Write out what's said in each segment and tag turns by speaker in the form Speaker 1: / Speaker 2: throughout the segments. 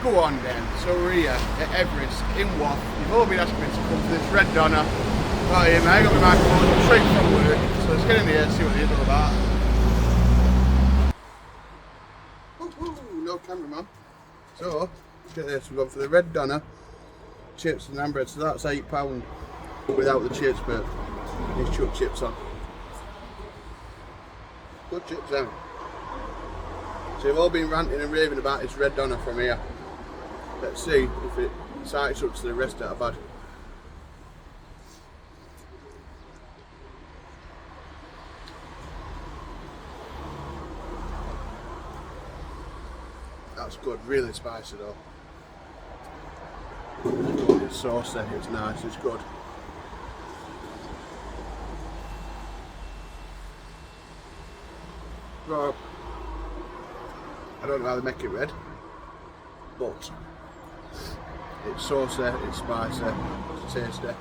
Speaker 1: Go on then. So we're here at Everest in Wath. You've all been asking me to come to this Red Donner. Right here, mate. I got my microphone straight from work. So let's get in here and see what it is all about. Woohoo! No cameraman. So, let's get this. We're going for the Red Donner chips and naan bread. So that's £8 without the chips, but these chuck chips on. Good chips, then. So you've all been ranting and raving about this Red Donner from here. Let's see if it sights up to the rest that I've had. That's good, really spicy though. It's saucy, it's nice, it's good. Well, I don't know how they make it red, but it's saucy, it's spicy, it's tasty.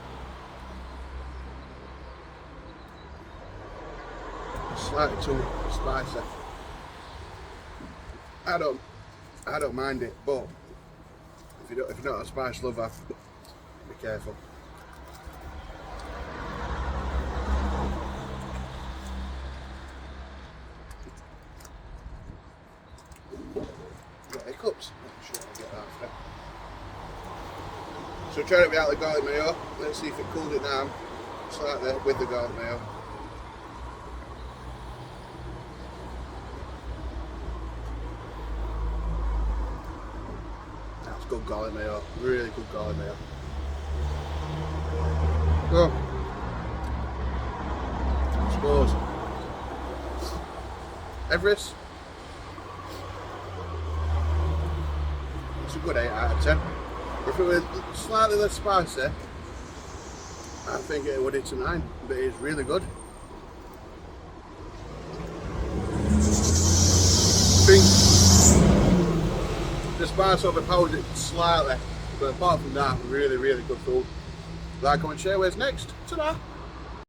Speaker 1: It's slightly too spicy. I don't mind it, but if you're not a spice lover, be careful. Got hiccups? I'm sure I'll get that after. So try it without the garlic mayo. Let's see if it cooled it down slightly with the garlic mayo. That's good garlic mayo, really good garlic mayo. So, I suppose Everest, it's a good 8 out of 10. If it was slightly less spicy, I think it would hit a 9, but it's really good. I think the spice overpowers it slightly, but apart from that, really, really good food. Like, comment, share. Where's next? Ta-da!